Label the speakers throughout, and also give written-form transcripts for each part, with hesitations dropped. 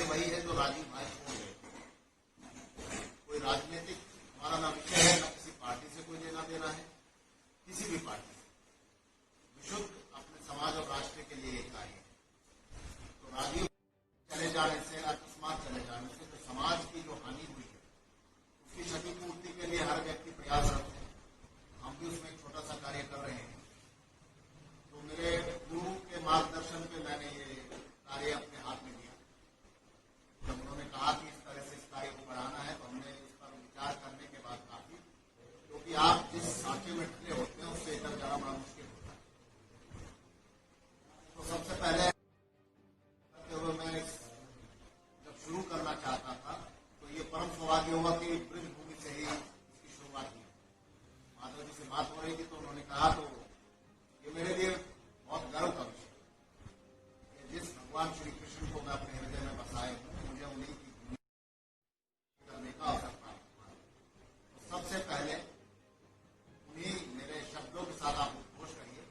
Speaker 1: वही है जो राजीव भाई छोड़ गए। कोई राजनीतिक हमारा ना विषय है, न किसी पार्टी से कोई लेना देना है, किसी भी पार्टी से। विशुद्ध अपने समाज और राष्ट्र के लिए एक कार्य है। तो राजीव चले जाने से, अकस्मात चले जाने से जो समाज की जो हानि हुई है उसकी क्षतिपूर्ति के लिए हर व्यक्ति प्रयासरत है। हम भी उसमें एक छोटा सा कार्य कर रहे हैं। तो मेरे गुरु के मार्गदर्शन पे मैंने ये कार्य अपने हाथ में लिया। जब उन्होंने कहा कि इस तरह से इस कार्य को बढ़ाना है तो हमने इस पर विचार करने के बाद काफी, क्योंकि आप जिस साँचे में ढले होते हैं उससे इधर जाना बड़ा मुश्किल होता है। तो सबसे पहले मैं जब शुरू करना चाहता था तो ये परम सौभाग्य होगा कि ब्रजभूमि से ही इसकी शुरुआत की। माधव जी से बात हो रही थी तो उन्होंने कहा, तो ये मेरे लिए बहुत गर्व का विषय है। जिस भगवान श्री कृष्ण को मैं अपने हृदय में बसाए हूँ, मुझे उन्हीं की भूमि करने का अवसर प्राप्त हुआ। तो सबसे पहले उन्हीं मेरे शब्दों के साथ आप उद्घोष करिए,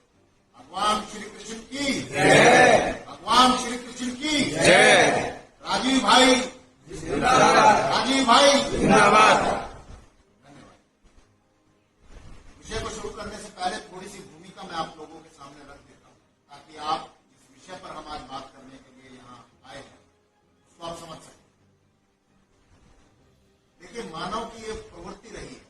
Speaker 1: भगवान श्री कृष्ण की जय, भगवान श्री कृष्ण की जय, राजीव भाई जिंदाबाद, राजीव भाई जिंदाबाद। धन्यवाद। विषय को शुरू करने से पहले थोड़ी सी भूमिका मैं आप लोगों के सामने रख देता हूँ, ताकि आप जिस विषय पर हम आज बात करने के लिए यहाँ आए हैं उसको आप समझ सकें। देखिए, मानव की ये प्रवृत्ति रही है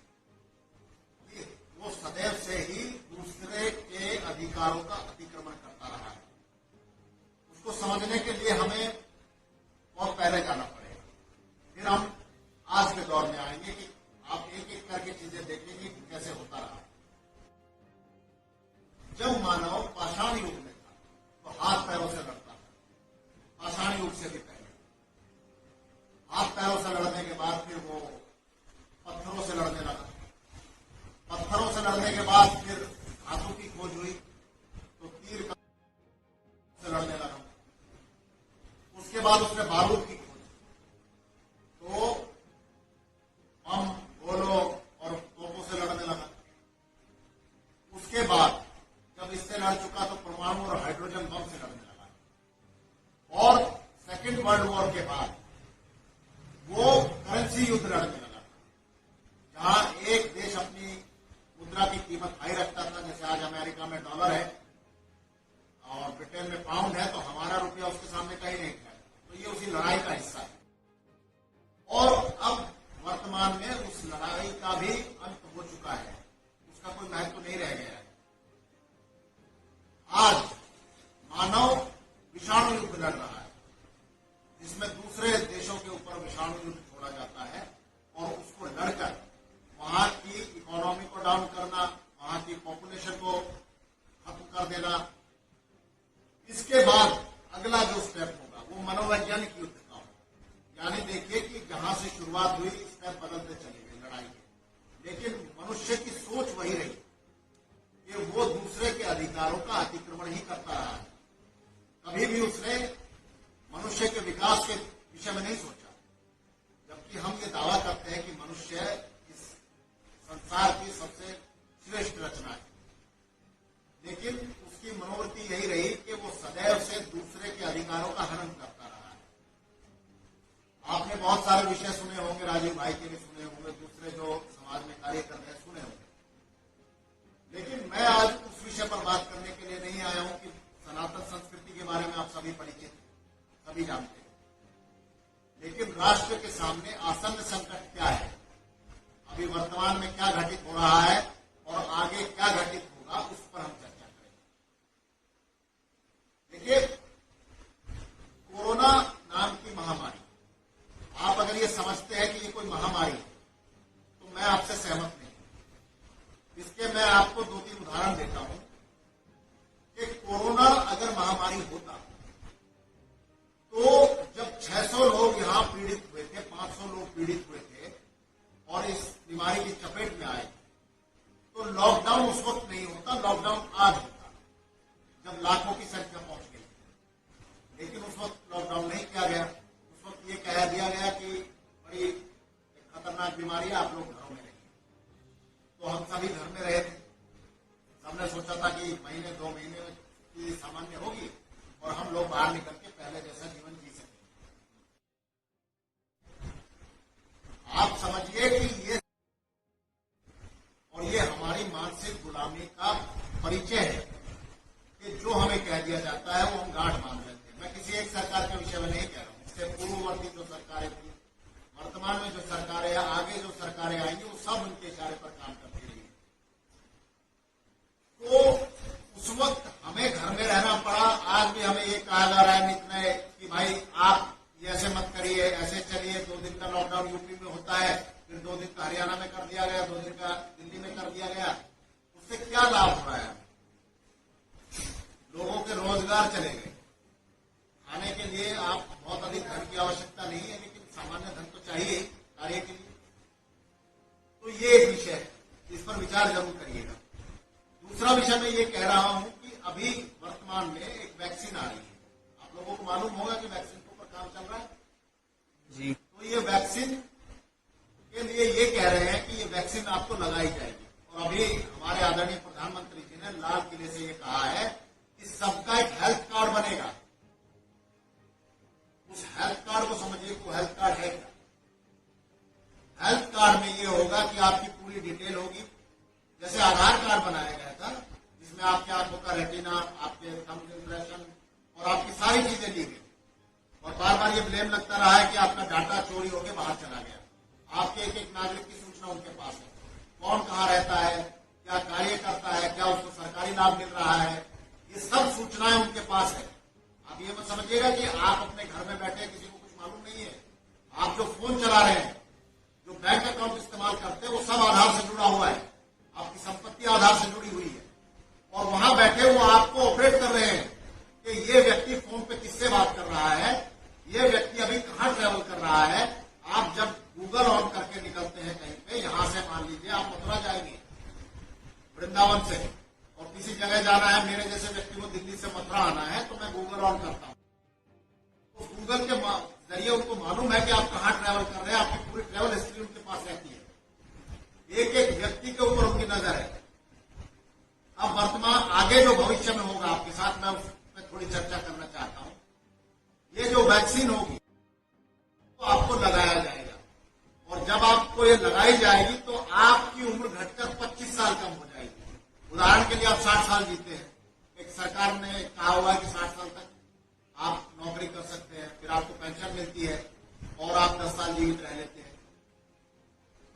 Speaker 1: कि वो सदैव से ही दूसरे के अधिकारों का अतिक्रमण करता रहा है। उसको समझने के लिए हमें बहुत पहले जाना पड़ेगा, फिर हम आज के दौर में आएंगे कि आप एक एक करके चीजें देखेंगे कि कैसे होता रहा। जब मानव पाषाण युग में था तो हाथ पैरों से लड़ता था। पाषाण युग से भी पहले हाथ पैरों से लड़ने के बाद फिर वो पत्थरों से लड़ने लगा। पत्थरों से लड़ने के बाद फिर धातु की खोज हुई तो तीर का से लड़ने लगा। उसके बाद उसने बारूद की खोज, तो बम, गोलों और तोपों से लड़ने लगा। उसके बाद जब इससे लड़ चुका तो परमाणु और हाइड्रोजन बम से लड़ने लगा। और सेकेंड वर्ल्ड वॉर के बाद वो करेंसी युद्ध लड़ने लगा, जहां एक देश अपनी मुद्रा की कीमत हाई रखता था। जैसे आज अमेरिका में डॉलर है और ब्रिटेन में पाउंड है, तो हमारा रुपया उसके सामने कहीं नहीं है। तो ये उसी लड़ाई का हिस्सा है। और अब वर्तमान में उस लड़ाई का भी अंत हो चुका है, उसका कोई महत्व नहीं रह गया है। आज मानव विषाणु युद्ध लड़ रहा है, जिसमें दूसरे देशों के ऊपर विषाणु युद्ध छोड़ा जाता है और उसको लड़कर वहां की इकोनॉमी को डाउन करना, वहां की पॉपुलेशन को खत्म कर देना। इसके बाद अगला जो स्टेप होगा वो मनोवैज्ञानिक युद्ध का होगा। यानी देखिए कि जहां से शुरुआत हुई स्टेप बदलते चले गए लड़ाई के, लेकिन मनुष्य की सोच वही रही कि वो दूसरे के अधिकारों का अतिक्रमण ही करता रहा है। कभी भी उसने मनुष्य के विकास के विषय में नहीं सोचा, जबकि हम ये दावा करते हैं कि मनुष्य इस संसार की सबसे श्रेष्ठ रचना है। लेकिन उसकी मनोवृत्ति यही रही कि वो सदैव से दूसरे के अधिकारों का हनन करता रहा है। आपने बहुत सारे विषय सुने होंगे, राजीव भाई के भी सुने होंगे, दूसरे जो समाज में कार्य कर रहे हैं सुने होंगे। लेकिन मैं आज उस विषय पर बात करने के लिए नहीं आया हूं कि सनातन संस्कृति के बारे में आप सभी परिचित, सभी जानते हैं। लेकिन राष्ट्र के सामने आसन्न संकट क्या है, अभी वर्तमान में क्या घटित हो रहा है और आगे क्या घटित होगा, उस पर हम चर्चा करेंगे। देखिए, कोरोना नाम की महामारी, आप अगर ये समझते हैं कि ये कोई महामारी है तो मैं आपसे सहमत नहीं। इसके मैं आपको 2-3 उदाहरण देता हूं कि कोरोना अगर महामारी होता तो जब 600 लोग यहां पीड़ित हुए थे, 500 लोग पीड़ित हुए थे और इस बीमारी की चपेट में आए, तो लॉकडाउन उस वक्त नहीं होता, लॉकडाउन आज होता जब लाखों की संख्या पहुंच गई। लेकिन उस वक्त लॉकडाउन नहीं किया गया। उस वक्त ये कह दिया गया कि बड़ी खतरनाक बीमारी है, आप लोग घरों में रहिए। तो हम सभी घर में रहे थे। हमने सोचा था कि महीने 2 महीने की सामान्य होगी और हम लोग बाहर निकल के पहले जैसा जीवन जी सकें। मालूम होगा कि वैक्सीन के ऊपर काम चल रहा है
Speaker 2: जी।
Speaker 1: तो ये वैक्सीन के लिए ये कह रहे हैं कि ये वैक्सीन आपको लगाई जाएगी। और अभी हमारे आदरणीय प्रधानमंत्री जी ने लाल किले से ये कहा है कि सबका एक हेल्थ कार्ड बनेगा। उस हेल्थ कार्ड को समझिए कि हेल्थ कार्ड है क्या। हेल्थ कार्ड में ये होगा कि आपकी पूरी डिटेल होगी, जैसे आधार कार्ड बनाया गया था जिसमें आपके आंखों का रेटिना, आपके थंब इम्प्रेशन और आपकी सारी चीजें ली गई। और बार बार ये ब्लेम लगता रहा है कि आपका डाटा चोरी होकर बाहर चला गया। आपके एक एक नागरिक की सूचना उनके पास है, कौन कहाँ रहता है, क्या कार्य करता है, क्या उसको सरकारी लाभ मिल रहा है, ये सब सूचनाएं उनके पास है। आप ये मत समझिएगा कि आप अपने घर में बैठे किसी को कुछ मालूम नहीं है। आप जो फोन चला रहे हैं, जो बैंक अकाउंट इस्तेमाल करते हैं, वो सब आधार से जुड़ा हुआ है। आपकी संपत्ति आधार से जुड़ी हुई है और वहां बैठे वो आपको ऑपरेट कर रहे हैं कि ये व्यक्ति फोन पे किससे बात कर रहा है, ये व्यक्ति अभी कहां ट्रेवल कर रहा है। आप जब गूगल ऑन करके निकलते हैं कहीं पे, यहां से मान लीजिए आप मथुरा जाएंगे वृंदावन से और किसी जगह जाना है, मेरे जैसे व्यक्ति को दिल्ली से मथुरा आना है, तो मैं गूगल ऑन करता हूं। तो गूगल के जरिए उनको मालूम है कि आप कहां ट्रेवल कर रहे हैं, आपकी पूरी ट्रेवल हिस्ट्री उनके पास रहती है। एक एक व्यक्ति के ऊपर उनकी नजर है। अब वर्तमान आगे जो भविष्य में होगा आपके साथ, मैं उस पर थोड़ी चर्चा करना चाहता हूं। ये जो वैक्सीन होगी तो आपको लगाया जाएगा और जब आपको ये लगाई जाएगी तो आपकी उम्र घटकर 25 साल कम हो जाएगी। उदाहरण के लिए आप 60 साल जीते हैं, एक सरकार ने कहा हुआ है कि 60 साल तक आप नौकरी कर सकते हैं, फिर आपको पेंशन मिलती है और आप 10 साल जीवित रह लेते हैं।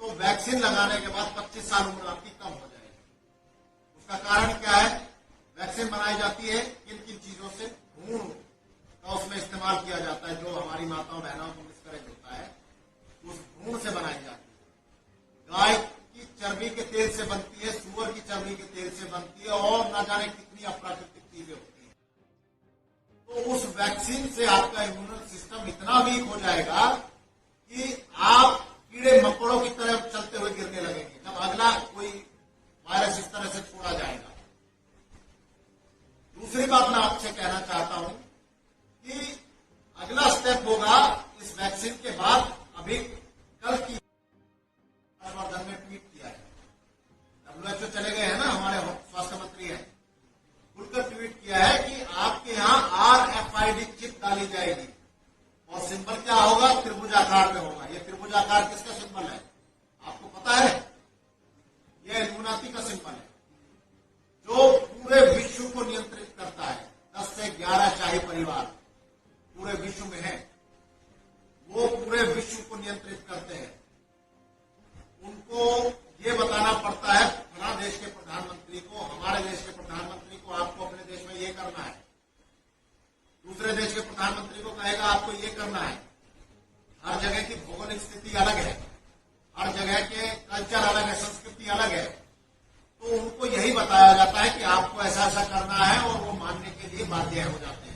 Speaker 1: तो वैक्सीन लगाने के बाद 25 साल उम्र आपकी कम हो जाएगी। उसका कारण क्या है? वैक्सीन बनाई जाती है किन किन चीजों से? भ्रूण का उसमें इस्तेमाल किया जाता है, जो हमारी माताओं बहनों को मिसकरेज होता है, उस भ्रूण से बनाई जाती है। गाय की चर्बी के तेल से बनती है, सुअर की चर्बी के तेल से बनती है और न जाने कितनी अप्राकृतिक चीजें होती हैं। तो उस वैक्सीन से आपका इम्यून सिस्टम इतना वीक हो जाएगा कि आप कीड़े मकोड़ों की तरह चलते हुए गिरने लगेंगे जब अगला कोई वायरस इस तरह से छोड़ा जाएगा। दूसरी बात मैं आपसे कहना चाहता हूं कि अगला स्टेप होगा इस वैक्सीन के बाद। अभी कल की हर्षवर्धन ने ट्वीट किया है, WHO चले गए हैं ना, हमारे स्वास्थ्य मंत्री हैं, खुलकर ट्वीट किया है कि आपके यहां RFID चिप डाली जाएगी और सिंबल क्या होगा? त्रिभुजाकार में होगा। ये त्रिभुजाकार किसका सिंबल है आपको पता है? यह इल्यूमिनाटी का सिंबल है जो पूरे विश्व को नियंत्रित करता है। 10 से 11 शाही परिवार पूरे विश्व में है, वो पूरे विश्व को नियंत्रित करते हैं। उनको ये बताना पड़ता है फला देश के प्रधानमंत्री को, हमारे देश के प्रधानमंत्री को, आपको अपने देश में ये करना है। दूसरे देश के प्रधानमंत्री को कहेगा आपको ये करना है। हर जगह की भौगोलिक स्थिति अलग है, हर जगह के कल्चर अलग है, संस्कृति अलग है। तो उनको यही बताया जाता है कि आपको ऐसा ऐसा करना है और वो मानने के लिए बाध्य हो जाते हैं।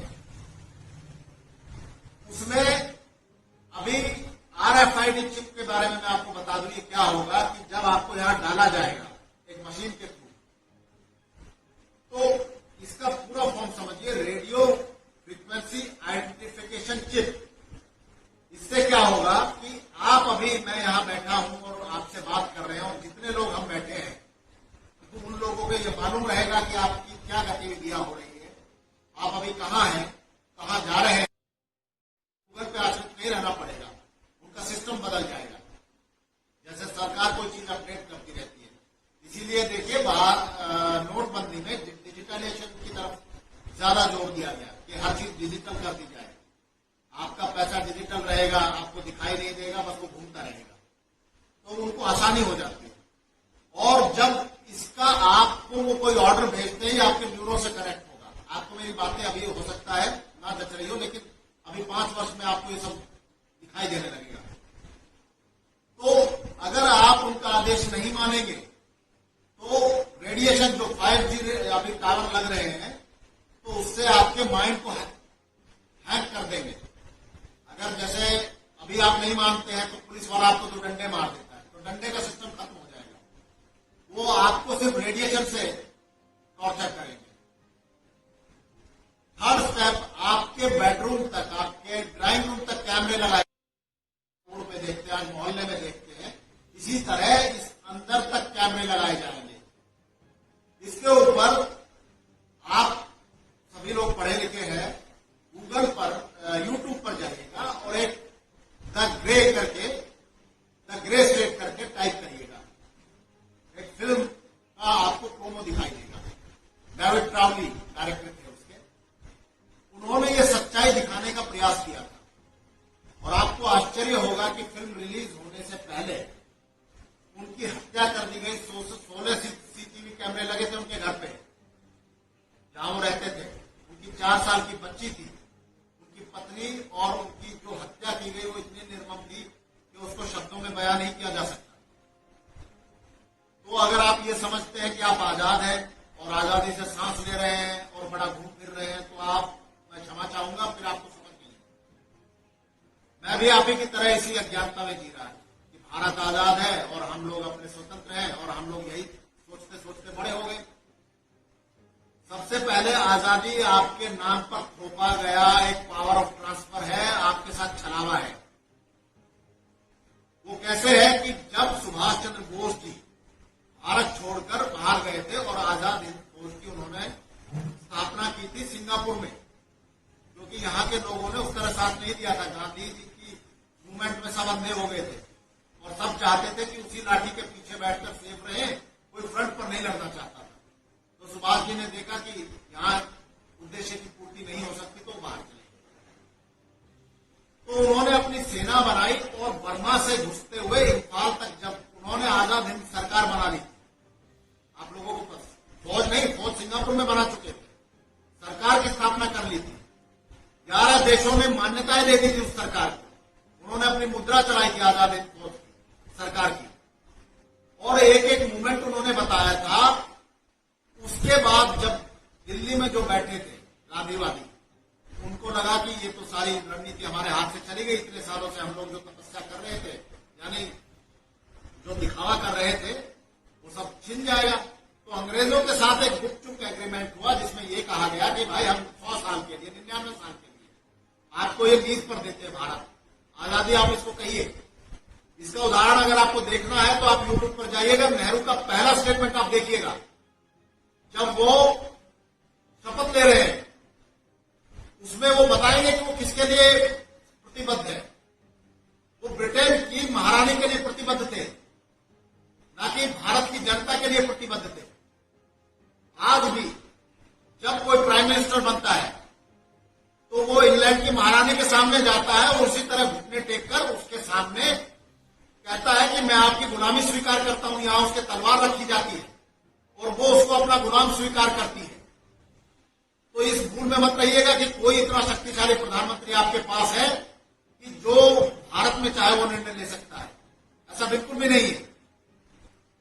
Speaker 1: उसमें अभी RFID चिप के बारे में मैं आपको बता दूं, ये क्या होगा कि जब आपको यहां डाला जाएगा एक मशीन के थ्रू, तो इसका पूरा फॉर्म समझिए, रेडियो फ्रीक्वेंसी आइडेंटिफिकेशन चिप। इससे क्या होगा कि आप अभी, मैं यहां बैठा हूं और आपसे बात कर रहे हैं और जितने लोग हम बैठे हैं, तो उन लोगों को ये मालूम रहेगा कि आपकी क्या गतिविधियां हो रही है, आप अभी कहां हैं, कहां जा रहे हैं। गूगल पे आश्रित नहीं रहना पड़ेगा, उनका सिस्टम बदल जाएगा। जैसे सरकार कोई चीज अपडेट करती रहती है, इसीलिए देखिए बाहर नोटबंदी में डिजिटलाइजेशन की तरफ ज्यादा जोर दिया गया कि हर चीज डिजिटल कर दी जाए। आपका पैसा डिजिटल रहेगा, आपको दिखाई नहीं देगा, बस वो घूमता रहेगा, तो उनको आसानी हो जाती है। और जब इसका आपको वो कोई ऑर्डर भेजते हैं, आपके ब्यूरो से कनेक्ट होगा। आपको मेरी बातें अभी हो सकता है ना जच रही हो, लेकिन अभी 5 वर्ष में आपको ये सब दिखाई देने लगेगा। तो अगर आप उनका आदेश नहीं मानेंगे तो रेडिएशन जो 5G अभी टावर लग रहे हैं, तो उससे आपके माइंड को हैक कर देंगे। अगर जैसे अभी आप नहीं मानते हैं तो पुलिस वाला आपको तो डंडे मार देता है, तो डंडे का सिस्टम खत्म हो जाएगा। वो आपको सिर्फ रेडिएशन से टॉर्चर करेंगे। थर्ड स्टेप, आप आपके बेडरूम तक, आपके ड्राइंग रूम तक कैमरे लगाए, रोड पे देखते हैं, आज मोहल्ले में देखते हैं, इसी तरह इस अंदर तक कैमरे लगाए जाएंगे। इसके ऊपर आप सभी लोग पढ़े लिखे हैं, गूगल पर, यूट्यूब पर जाइएगा और एक द ग्रे करके, द ग्रे स्टेट करके टाइप करिएगा, एक फिल्म का आपको प्रोमो दिखाई देगा। डेविड ट्रावली डायरेक्टर थे उसके, उन्होंने ये सच्चाई दिखाने का प्रयास किया था और आपको आश्चर्य होगा कि फिल्म रिलीज होने से पहले उनकी हत्या कर दी गई। 16 सीसीटीवी कैमरे लगे थे उनके घर पे जहां वो रहते थे। उनकी 4 साल की बच्ची थी, उनकी पत्नी और उनकी जो हत्या की गई वो इतनी निर्मम थी कि उसको शब्दों में बयान नहीं किया जा सकता। तो अगर आप ये समझते हैं कि आप आजाद हैं और आजादी से सांस ले रहे हैं और बड़ा घूम फिर रहे हैं, तो आप, मैं क्षमा चाहूंगा, फिर आपको समझ नहीं। मैं भी आप ही की तरह इसी अज्ञानता में जी रहा है कि भारत आजाद है और हम लोग अपने स्वतंत्र हैं और हम लोग यही सोचते सोचते बड़े हो गए। सबसे पहले आजादी आपके नाम पर थोपा गया एक पावर ऑफ ट्रांसफर है, आपके साथ छलावा है। वो कैसे है कि जब सुभाष चंद्र बोस जी भारत छोड़कर बाहर गए थे और आजाद हिंद फौज की उन्होंने स्थापना की थी सिंगापुर में, क्योंकि यहाँ के लोगों ने उस तरह साथ नहीं दिया था। गांधी जी की मूवमेंट में सब अंधे हो गए थे और सब चाहते थे कि उसी लाठी के पीछे बैठकर सेफ रहे, कोई फ्रंट पर नहीं लड़ना चाहता था। तो सुभाष जी ने देखा कि यहाँ उद्देश्य की पूर्ति नहीं हो सकती, तो बाहर चले। तो उन्होंने अपनी सेना बनाई और बर्मा से घुसते हुए इम्फाल तक, जब उन्होंने आजाद हिंद सरकार बना ली, आप लोगों को पता, फौज नहीं, फौज सिंगापुर में बना चुके थे, सरकार की स्थापना कर ली थी, 11 देशों ने मान्यताएं दे दी थी उस सरकार को। उन्होंने अपनी मुद्रा चलाई थी आजाद हिंद फौज सरकार की, और एक एक मूवमेंट उन्होंने बताया था। उसके बाद जब दिल्ली में जो बैठे थे गांधीवादी, उनको लगा कि ये तो सारी रणनीति हमारे हाथ से चली गई, इतने सालों से हम लोग जो तपस्या कर रहे थे, यानी जो दिखावा कर रहे थे, वो सब छिन जाएगा। तो अंग्रेजों के साथ एक गुपचुप एग्रीमेंट हुआ जिसमें ये कहा गया कि भाई हम 100 साल के लिए, 99 साल के लिए आपको ये लीज पर देते हैं भारत आजादी, आप इसको कहिए। इसका उदाहरण अगर आपको देखना है तो आप यूट्यूब पर जाइएगा, नेहरू का पहला स्टेटमेंट आप देखिएगा, जब वो शपथ ले रहे हैं, उसमें वो बताएंगे कि वो किसके लिए प्रतिबद्ध है। वो ब्रिटेन की महारानी के लिए प्रतिबद्ध थे, ना कि भारत की जनता के लिए प्रतिबद्ध थे। आज भी जब कोई प्राइम मिनिस्टर बनता है तो वो इंग्लैंड की महारानी के सामने जाता है और उसी तरह घुटने टेक कर उसके सामने कहता है कि मैं आपकी गुलामी स्वीकार करता हूं। यहां उसके तलवार रखी जाती है और वो उसको अपना गुलाम स्वीकार करती है। तो इस भूल में मत रहिएगा कि कोई इतना शक्तिशाली प्रधानमंत्री आपके पास है कि जो भारत में चाहे वो निर्णय ले सकता है। ऐसा बिल्कुल भी नहीं है,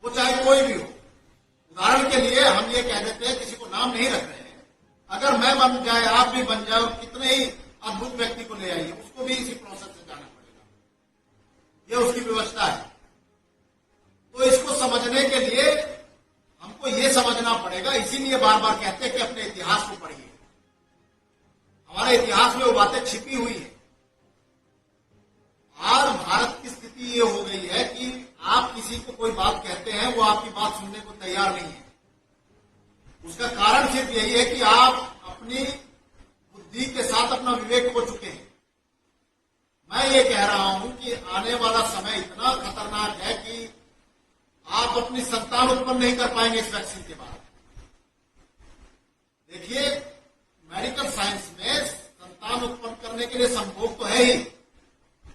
Speaker 1: वो चाहे कोई भी हो। उदाहरण के लिए हम ये कह देते हैं, किसी को नाम नहीं रख रहे हैं, अगर मैं बन जाए, आप भी बन जाए और कितने ही अद्भुत व्यक्ति को ले आइए, उसको भी इसी प्रोसेस से जाना पड़ेगा। ये उसकी व्यवस्था है। तो इसको समझने के लिए हमको ये समझना पड़ेगा। इसीलिए बार बार कहते हैं कि अपने इतिहास को पढ़िए। हमारे इतिहास में वो बातें छिपी हुई है। आज भारत की स्थिति ये हो गई है कि आप किसी को कोई बात कहते हैं, वो आपकी बात सुनने को तैयार नहीं है। उसका कारण सिर्फ यही है कि आप अपनी बुद्धि के साथ अपना विवेक खो चुके हैं। मैं ये कह रहा हूं कि आने वाला समय इतना खतरनाक है कि आप अपनी संतान उत्पन्न नहीं कर पाएंगे इस वैक्सीन के बाद। देखिए, मेडिकल साइंस में संतान उत्पन्न करने के लिए संभोग तो है ही,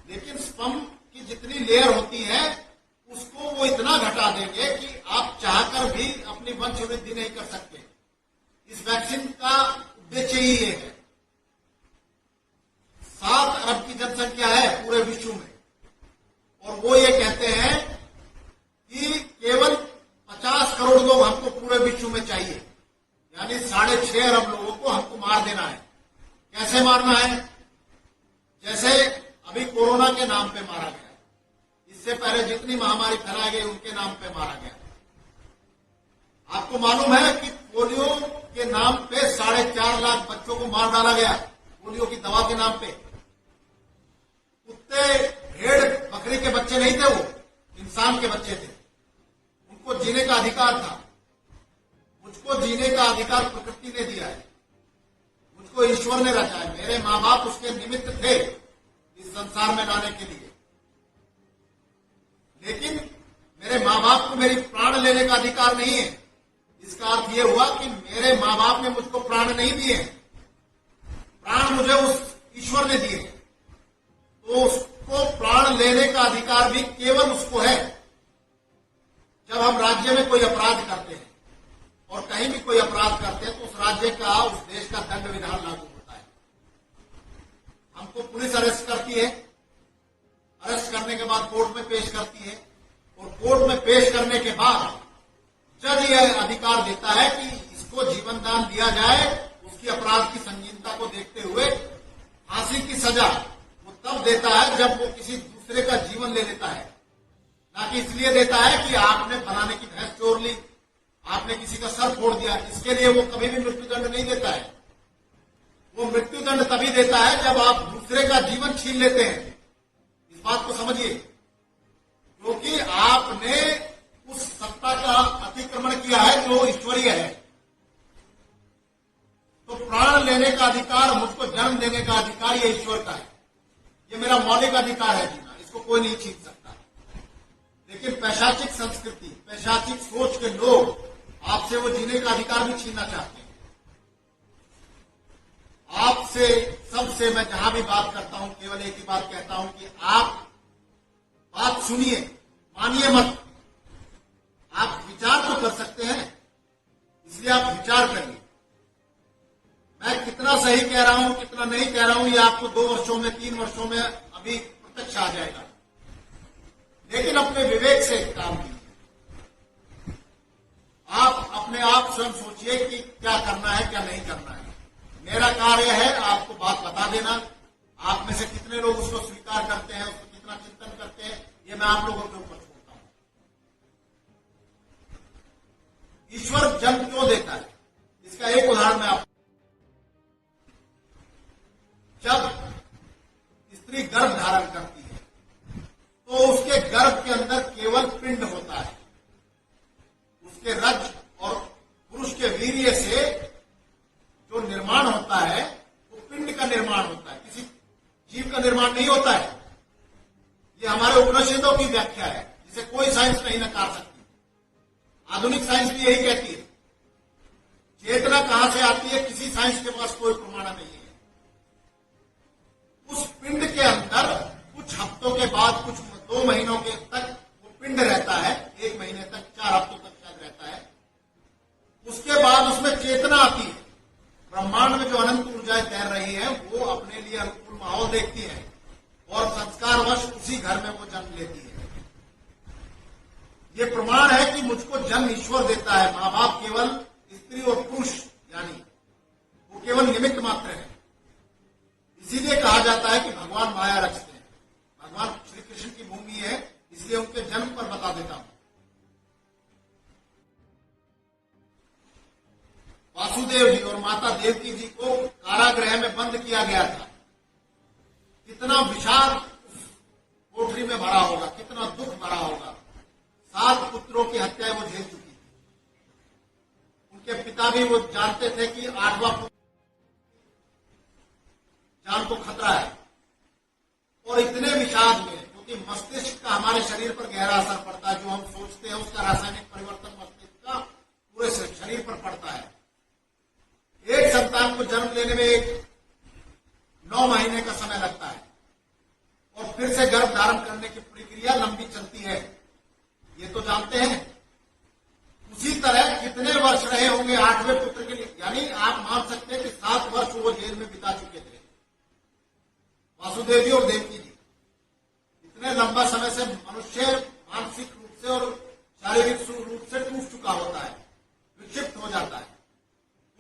Speaker 1: लेकिन स्पर्म की जितनी लेयर होती है उसको वो इतना घटा देंगे कि आप चाहकर भी अपनी वंश वृद्धि नहीं कर सकते। इस वैक्सीन का उद्देश्य ही ये है। 7 अरब की जनसंख्या है पूरे विश्व में, और वो ये कहते हैं कि केवल 50 करोड़ लोग हमको पूरे विश्व में चाहिए, यानी 6.5 अरब लोगों को हमको मार देना है। कैसे मारना है? जैसे अभी कोरोना के नाम पे मारा गया, इससे पहले जितनी महामारी फैलाई गई उनके नाम पे मारा गया। आपको मालूम है कि पोलियो के नाम पे 4.5 लाख बच्चों को मार डाला गया पोलियो की दवा के नाम पे। कुत्ते, भेड़, बकरी के बच्चे नहीं थे, वो इंसान के बच्चे थे। उनको जीने का अधिकार था। मुझको जीने का अधिकार प्रकृति ने दिया है, मुझको ईश्वर ने रचा है। मेरे माँ बाप उसके निमित्त थे इस संसार में लाने के लिए, लेकिन मेरे माँ बाप को मेरी प्राण लेने का अधिकार नहीं है। इसका अर्थ यह हुआ कि मेरे माँ बाप ने मुझको प्राण नहीं दिए, प्राण मुझे उस ईश्वर ने दिए। तो उसको प्राण लेने का अधिकार भी केवल उसको है। जब हम राज्य में कोई अपराध करते हैं और कहीं भी कोई अपराध करते हैं तो उस राज्य का, उस देश का दंड विधान लागू होता है। हमको पुलिस अरेस्ट करती है, अरेस्ट करने के बाद कोर्ट में पेश करती है, और कोर्ट में पेश करने के बाद जज यह अधिकार देता है कि इसको जीवन दान दिया जाए। उसकी अपराध की संगीनता को देखते हुए फांसी की सजा वो तब देता है जब वो किसी दूसरे का जीवन ले लेता है, ना कि इसलिए देता है कि आपने बनाने की भैंस चोर ली, आपने किसी का सर फोड़ दिया। इसके लिए वो कभी भी मृत्युदंड नहीं देता है। वो मृत्युदंड तभी देता है जब आप दूसरे का जीवन छीन लेते हैं। इस बात को समझिए, क्योंकि आपने उस सत्ता का अतिक्रमण किया है जो ईश्वरीय है। तो प्राण लेने का अधिकार, मुझको जन्म देने का अधिकार ये ईश्वर का है। ये मेरा मौलिक अधिकार है जीना, इसको कोई नहीं छीन सकता। लेकिन पैशाचिक संस्कृति, पैशाचिक सोच के लोग आपसे वो जीने का अधिकार भी छीनना चाहते हैं। आपसे, सबसे मैं जहां भी बात करता हूं केवल एक ही बात कहता हूं कि आप बात सुनिए, मानिए मत। आप विचार तो कर सकते हैं, इसलिए आप विचार करिए। मैं कितना सही कह रहा हूं, कितना नहीं कह रहा हूं, ये आपको 2 वर्षों में, 3 वर्षों में अभी प्रत्यक्ष आ जाएगा। लेकिन अपने विवेक से काम कीजिए। आप अपने आप स्वयं सोचिए कि क्या करना है, क्या नहीं करना है। मेरा कार्य है आपको बात बता देना। आप में से कितने लोग उसको स्वीकार करते हैं, उसको कितना चिंतन करते हैं, ये मैं आप लोगों के ऊपर छोड़ता हूं। ईश्वर जन्म क्यों देता है, इसका एक उदाहरण मैं आपको। जब स्त्री गर्भ धारण करती है तो उसके गर्भ के अंदर केवल पिंड होता है। उसके रज और पुरुष के वीर्य से जो निर्माण होता है वो पिंड का निर्माण होता है, किसी जीव का निर्माण नहीं होता है। ये हमारे उपनिषदों की व्याख्या है, जिसे कोई साइंस नहीं नकार सकती। आधुनिक साइंस भी यही कहती है। चेतना कहां से आती है, किसी साइंस के पास कोई प्रमाण नहीं है। उस पिंड के अंदर कुछ हफ्तों के बाद, कुछ 2 महीनों के तक वो पिंड रहता है, 1 महीने तक, 4 हफ्तों तक शायद रहता है। उसके बाद उसमें चेतना आती है। ब्रह्मांड में जो अनंत ऊर्जाएं तैर रही हैं वो अपने लिए अनुकूल माहौल देखती है और संस्कारवश उसी घर में वो जन्म लेती है। ये प्रमाण है कि मुझको जन्म ईश्वर देता है। माँ बाप केवल स्त्री और पुरुष, यानी वो केवल निमित्त मात्र है। इसीलिए कहा जाता है कि भगवान माया रचते हैं। भगवान श्री कृष्ण की भूमि है, इसलिए उनके जन्म पर बता देता हूं। वासुदेव जी और माता देवकी जी को कारागृह में बंद किया गया था। कितना विषाद कोठरी में भरा होगा, कितना दुख भरा होगा। 7 पुत्रों की हत्याएं वो झेल चुकी थी। उनके पिता भी वो जानते थे कि 8वां पुत्र जान को खतरा है। और इतने विषाद में, क्योंकि मस्तिष्क का हमारे शरीर पर गहरा असर पड़ता है, जो हम सोचते हैं उसका रासायनिक परिवर्तन मस्तिष्क का पूरे शरीर पर पड़ता है। एक संतान को जन्म लेने में 9 महीने का समय लगता है और फिर से गर्भ धारण करने की प्रक्रिया लंबी चलती है, ये तो जानते हैं। उसी तरह कितने वर्ष रहे होंगे 8वें पुत्र के लिए, यानी आप मान सकते हैं कि 7 वर्ष वो जेल में बिता चुके थे, वासुदेव जी और देवकी जी। इतने लंबा समय से मनुष्य मानसिक रूप से और शारीरिक रूप से टूट चुका होता है, विक्षिप्त हो जाता है।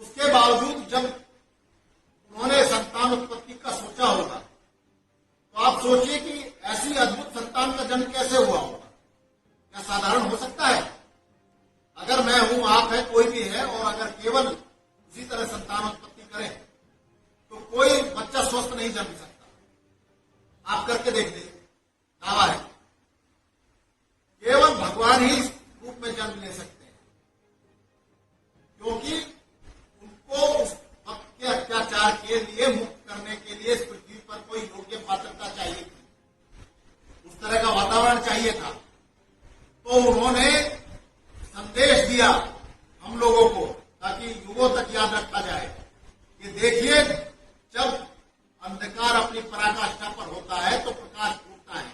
Speaker 1: उसके बावजूद जब उन्होंने संतान उत्पत्ति का सोचा होगा, तो आप सोचिए कि ऐसी अद्भुत संतान का जन्म कैसे हुआ होगा। क्या साधारण हो सकता है? अगर मैं हूं, आप है, कोई भी है, और अगर केवल उसी तरह संतान उत्पत्ति करें तो कोई बच्चा स्वस्थ नहीं जन्म सकता। आप करके देख लीजिए, दावा है। केवल भगवान ही इस रूप में जन्म ले सकते हैं, क्योंकि उनको उस वक्त के अत्याचार के लिए मुक्त करने के लिए इस पृथ्वी पर कोई योग्य पात्रता चाहिए थी, उस तरह का वातावरण चाहिए था। तो उन्होंने संदेश दिया हम लोगों को, ताकि युगों तक याद रखा जाए कि देखिए, जब अंधकार अपनी पराकाष्ठा पर होता है तो प्रकाश फूटता है।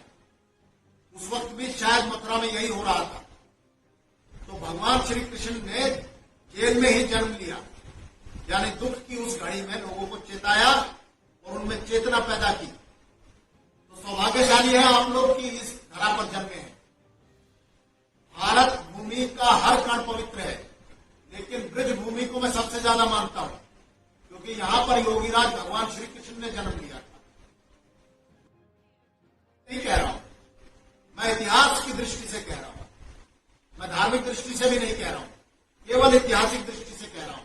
Speaker 1: उस वक्त भी शायद मथुरा में यही हो रहा था। तो भगवान श्री कृष्ण ने जेल में ही जन्म लिया, यानी दुख की उस घड़ी में लोगों को चेताया और उनमें चेतना पैदा की। तो सौभाग्यशाली है आप लोग कि इस धरा पर जन्मे हैं। भारत भूमि का हर कण पवित्र है, लेकिन ब्रज भूमि को मैं सबसे ज्यादा मानता हूं, क्योंकि यहां पर योगीराज भगवान श्री कृष्ण ने जन्म लिया था। नहीं कह रहा हूं, मैं इतिहास की दृष्टि से कह रहा हूं, मैं धार्मिक दृष्टि से भी नहीं कह रहा हूं, केवल ऐतिहासिक दृष्टि से कह रहा हूं।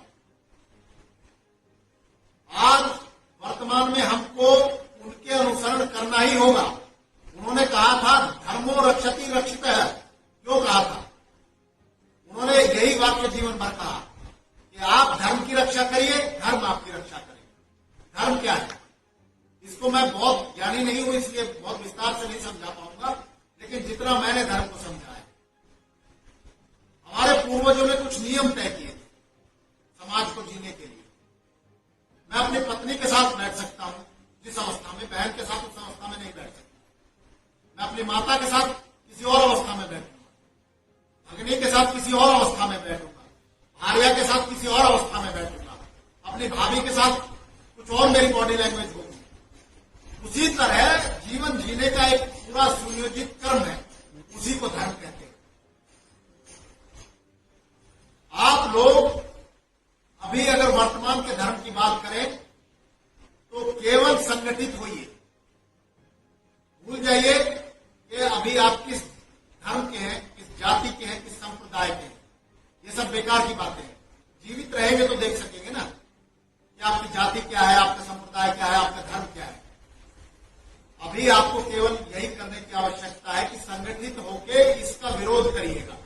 Speaker 1: आज वर्तमान में हमको उनके अनुसरण करना ही होगा। उन्होंने कहा था धर्मो रक्षति रक्षित है, क्यों कहा था? उन्होंने यही वाक्य जीवन भर कहा कि आप धर्म की रक्षा करिए, धर्म आपकी रक्षा करेगा। धर्म क्या है? इसको मैं बहुत ज्ञानी नहीं हूं, इसलिए बहुत विस्तार से नहीं समझा पाऊंगा, लेकिन जितना मैंने धर्म को समझा है, हमारे पूर्वजों ने कुछ नियम तय किए थे समाज को जीने के लिए। मैं अपनी पत्नी के साथ बैठ सकता हूं जिस अवस्था में, बहन के साथ उस अवस्था में नहीं बैठ सकता। मैं अपनी माता के साथ किसी और अवस्था में बैठूंगा, भगनी के साथ किसी और अवस्था में बैठूंगा, भार्या के साथ किसी और अवस्था में बैठूंगा, अपनी भाभी के साथ कुछ और मेरी बॉडी लैंग्वेज होगी। उसी तरह जीवन जीने का एक पूरा सुनियोजित क्रम है, उसी को धर्म कहते हैं। आप लोग अभी अगर वर्तमान के धर्म की बात करें तो केवल संगठित होइए, भूल जाइए कि अभी आप किस धर्म के हैं, किस जाति के हैं, किस संप्रदाय के हैं। ये सब बेकार की बातें हैं। जीवित रहेंगे तो देख सकेंगे ना कि आपकी जाति क्या है, आपका संप्रदाय क्या है, आपका धर्म क्या है। अभी आपको केवल यही करने की आवश्यकता है कि संगठित होकर इसका विरोध करिएगा।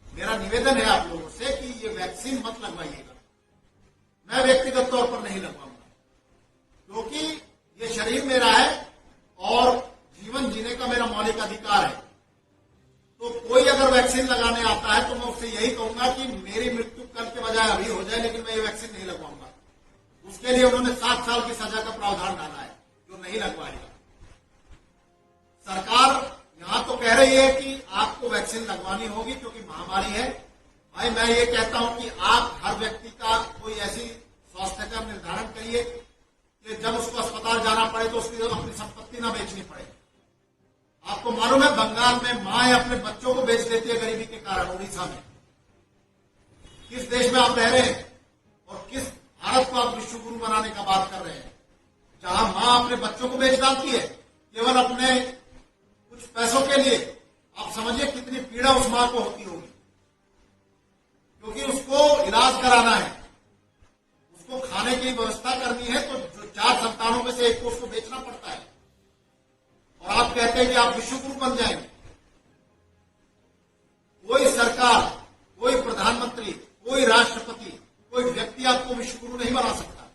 Speaker 1: मेरा निवेदन है आप लोगों से कि ये वैक्सीन मत लगवाइएगा। मैं व्यक्तिगत तौर पर नहीं लगवाऊंगा, क्योंकि ये शरीर मेरा है और जीवन जीने का मेरा मौलिक अधिकार है। तो कोई अगर वैक्सीन लगाने आता है तो मैं उससे यही कहूंगा कि मेरी मृत्यु कल के बजाय अभी हो जाए, लेकिन मैं ये वैक्सीन नहीं लगवाऊंगा। उसके लिए उन्होंने 7 साल की सजा का प्रावधान डाला है, जो नहीं लगवाएगा। सरकार यहां तो कह रही है कि आपको वैक्सीन लगवानी होगी क्योंकि महामारी है। भाई मैं ये कहता हूं कि आप हर व्यक्ति का कोई ऐसी स्वास्थ्य का निर्धारण करिए कि जब उसको अस्पताल जाना पड़े तो उसकी अपनी संपत्ति ना बेचनी पड़े। आपको मालूम है बंगाल में माए अपने बच्चों को बेच देती है गरीबी के कारण, उड़ीसा में। किस देश में आप रह रहे हैं और किस भारत को आप विश्व गुरु बनाने का बात कर रहे हैं, जहां मां अपने बच्चों को बेच डालती है केवल अपने कुछ पैसों के लिए। आप समझिए कितनी पीड़ा उस मां को होती होगी, क्योंकि उसको इलाज कराना है, उसको खाने की व्यवस्था करनी है, तो जो 4 संतानों में से एक को उसको बेचना पड़ता है। और आप कहते हैं कि आप विश्व गुरु बन जाएंगे। कोई सरकार, कोई प्रधानमंत्री, कोई राष्ट्रपति, कोई व्यक्ति आपको विश्व गुरु नहीं बना सकता।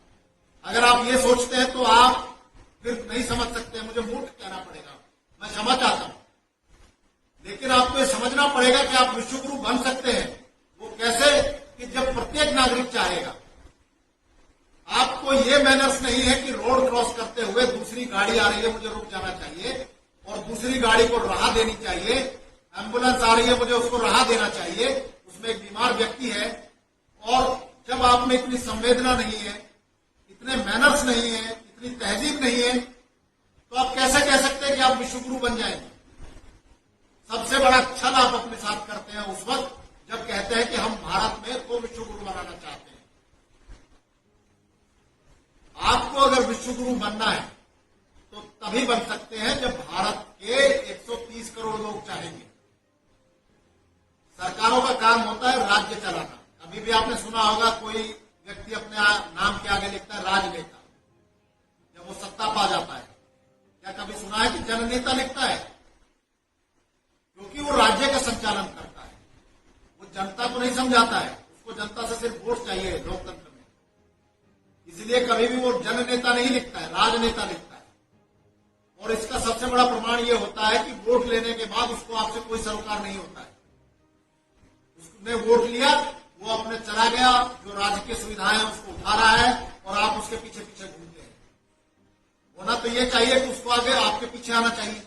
Speaker 1: अगर आप ये सोचते हैं तो आप फिर नहीं समझ सकते, मुझे मूर्ख कहना पड़ेगा, मैं क्षमा चाहता हूं। लेकिन आपको ये समझना पड़ेगा कि आप विश्व गुरु बन सकते हैं। वो कैसे? कि जब प्रत्येक नागरिक चाहेगा। आपको ये मैनर्स नहीं है कि रोड क्रॉस करते हुए दूसरी गाड़ी आ रही है, मुझे रुक जाना चाहिए और दूसरी गाड़ी को राह देनी चाहिए। एम्बुलेंस आ रही है, मुझे उसको राह देना चाहिए, उसमें एक बीमार व्यक्ति है। और जब आप में इतनी संवेदना नहीं है, इतने मैनर्स नहीं है, इतनी तहजीब नहीं है, तो आप कैसे कह सकते हैं कि आप विश्व गुरु बन जाएंगे? सबसे बड़ा छल आप अपने साथ करते हैं उस वक्त जब कहते हैं कि हम भारत में को विश्व गुरु बनाना चाहते हैं। आपको अगर विश्व गुरु बनना है तो तभी बन सकते हैं जब भारत के 130 करोड़ लोग चाहेंगे। सरकारों का काम होता है राज्य चलाना। अभी भी आपने सुना होगा कोई व्यक्ति अपने नाम के आगे लिखता है राजनेता। जब वो क्या कभी सुना है कि जननेता लिखता है? क्योंकि वो राज्य का संचालन करता है, वो जनता को नहीं समझाता है, उसको जनता से सिर्फ वोट चाहिए लोकतंत्र में। इसलिए कभी भी वो जननेता नहीं लिखता है, राजनेता लिखता है। और इसका सबसे बड़ा प्रमाण ये होता है कि वोट लेने के बाद उसको आपसे कोई सरोकार नहीं होता है। उसने वोट लिया, वो अपने चला गया, जो राजकीय सुविधाएं हैं उसको उठा रहा है और आप उसके पीछे पीछे घूमते हैं। होना तो ये चाहिए कि उसको आगे आपके पीछे आना चाहिए,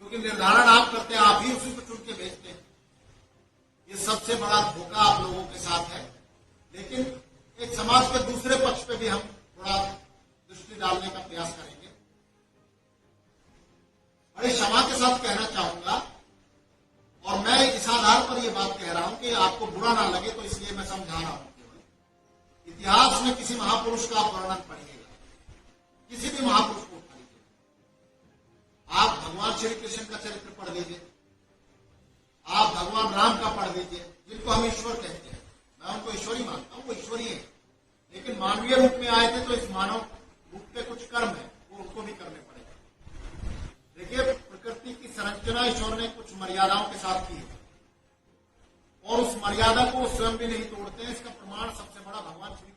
Speaker 1: क्योंकि निर्धारण आप करते हैं, आप ही उसी को चुन के भेजते हैं। ये सबसे बड़ा धोखा आप लोगों के साथ है। लेकिन एक समाज के दूसरे पक्ष पे भी हम थोड़ा दृष्टि डालने का प्रयास करेंगे। बड़े क्षमा के साथ कहना चाहूंगा, और मैं इस आधार पर यह बात कह रहा हूं कि आपको बुरा ना लगे, तो इसलिए मैं समझा रहा हूं। केवल इतिहास में किसी महापुरुष का आप वर्णन पढ़िएगा, किसी भी महापुरुष को उठा लीजिए, आप भगवान श्री कृष्ण का चरित्र पढ़ लीजिए, आप भगवान राम का पढ़ लीजिए, जिनको हम ईश्वर कहते हैं। मैं उनको ईश्वरी मानता हूं, वो ईश्वरीय है, लेकिन मानवीय रूप में आए थे तो इस मानव रूप के कुछ कर्म है, वो उनको भी करने पड़ेगा। देखिए, प्रकृति की संरचना ईश्वर ने कुछ मर्यादाओं के साथ की है, और उस मर्यादा को स्वयं भी नहीं तोड़ते हैं। इसका प्रमाण सबसे बड़ा भगवान श्री